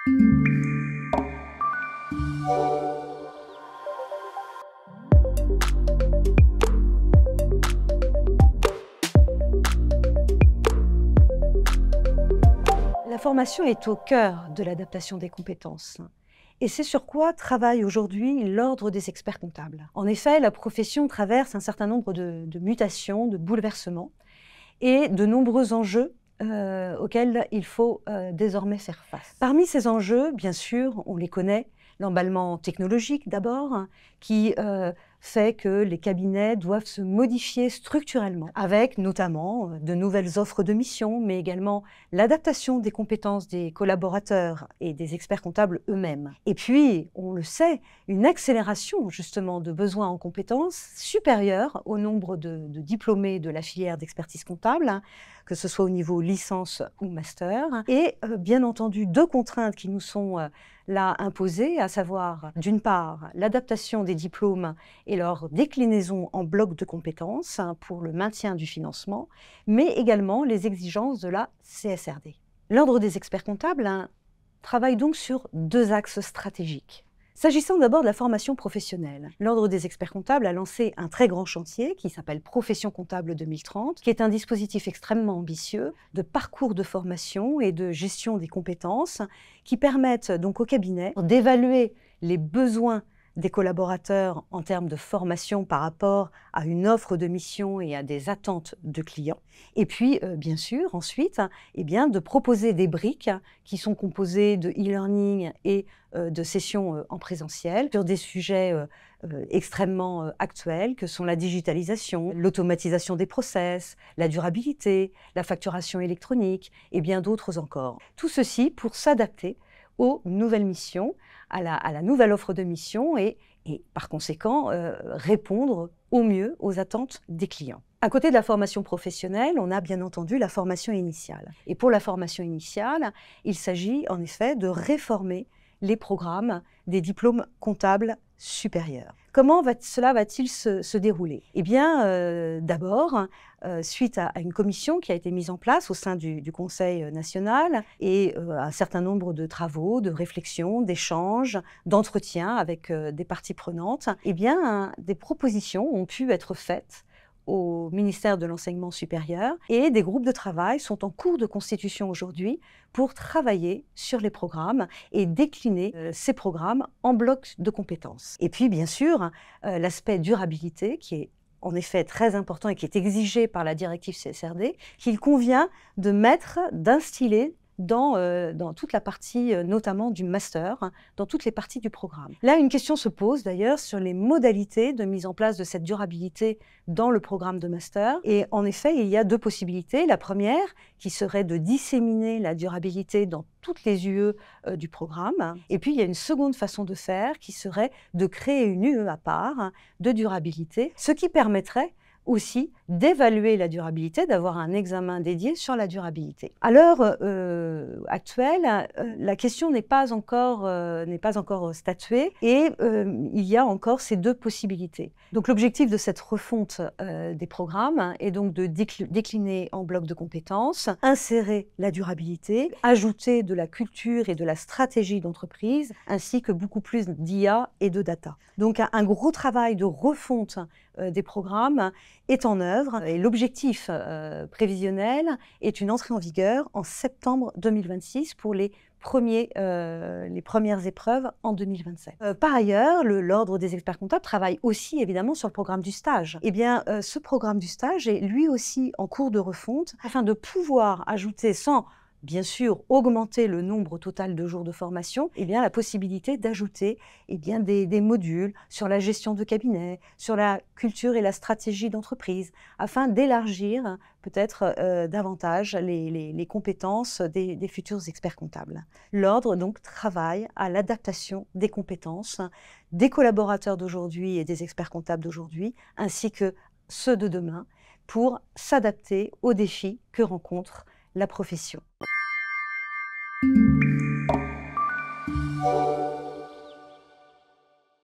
La formation est au cœur de l'adaptation des compétences. Et c'est sur quoi travaille aujourd'hui l'Ordre des experts comptables. En effet, la profession traverse un certain nombre de mutations, de bouleversements et de nombreux enjeux auxquels il faut désormais faire face. Parmi ces enjeux, bien sûr, on les connaît, l'emballement technologique d'abord, qui fait que les cabinets doivent se modifier structurellement, avec notamment de nouvelles offres de mission, mais également l'adaptation des compétences des collaborateurs et des experts comptables eux-mêmes. Et puis, on le sait, une accélération justement de besoins en compétences supérieure au nombre de diplômés de la filière d'expertise comptable, que ce soit au niveau licence ou master, et bien entendu deux contraintes qui nous sont là imposées, à savoir d'une part l'adaptation des diplômes et leur déclinaison en blocs de compétences pour le maintien du financement, mais également les exigences de la CSRD. L'Ordre des experts comptables travaille donc sur deux axes stratégiques. S'agissant d'abord de la formation professionnelle, l'Ordre des experts comptables a lancé un très grand chantier qui s'appelle Profession comptable 2030, qui est un dispositif extrêmement ambitieux de parcours de formation et de gestion des compétences qui permettent donc au cabinet d'évaluer les besoins des collaborateurs en termes de formation par rapport à une offre de mission et à des attentes de clients. Et puis, bien sûr, ensuite, de proposer des briques qui sont composées de e-learning et de sessions en présentiel sur des sujets extrêmement actuels que sont la digitalisation, l'automatisation des process, la durabilité, la facturation électronique et bien d'autres encore. Tout ceci pour s'adapter aux nouvelles missions, à la nouvelle offre de mission et par conséquent répondre au mieux aux attentes des clients. À côté de la formation professionnelle, on a bien entendu la formation initiale. Et pour la formation initiale, il s'agit en effet de réformer les programmes des diplômes comptables supérieurs. Comment cela va-t-il se dérouler? Eh bien, d'abord, suite à une commission qui a été mise en place au sein du Conseil national et un certain nombre de travaux, de réflexions, d'échanges, d'entretiens avec des parties prenantes, eh bien, des propositions ont pu être faites au ministère de l'Enseignement supérieur et des groupes de travail sont en cours de constitution aujourd'hui pour travailler sur les programmes et décliner ces programmes en blocs de compétences. Et puis bien sûr, l'aspect durabilité qui est en effet très important et qui est exigé par la directive CSRD, qu'il convient de d'instiller dans toute la partie notamment du master, dans toutes les parties du programme. Là, une question se pose d'ailleurs sur les modalités de mise en place de cette durabilité dans le programme de master. Et en effet, il y a deux possibilités. La première, qui serait de disséminer la durabilité dans toutes les UE du programme. Et puis, il y a une seconde façon de faire qui serait de créer une UE à part de durabilité, ce qui permettrait aussi d'évaluer la durabilité, d'avoir un examen dédié sur la durabilité. À l'heure actuelle, la question n'est pas encore statuée et il y a encore ces deux possibilités. Donc l'objectif de cette refonte des programmes est donc de décliner en blocs de compétences, insérer la durabilité, ajouter de la culture et de la stratégie d'entreprise, ainsi que beaucoup plus d'IA et de data. Donc un gros travail de refonte des programmes est en œuvre et l'objectif prévisionnel est une entrée en vigueur en septembre 2026 pour les premières épreuves en 2027. Par ailleurs, l'Ordre des experts comptables travaille aussi évidemment sur le programme du stage. Eh bien, ce programme du stage est lui aussi en cours de refonte afin de pouvoir ajouter sans bien sûr, augmenter le nombre total de jours de formation, eh bien, la possibilité d'ajouter des modules sur la gestion de cabinet, sur la culture et la stratégie d'entreprise, afin d'élargir peut-être davantage les compétences des futurs experts comptables. L'Ordre donc travaille à l'adaptation des compétences des collaborateurs d'aujourd'hui et des experts comptables d'aujourd'hui, ainsi que ceux de demain, pour s'adapter aux défis que rencontre la profession.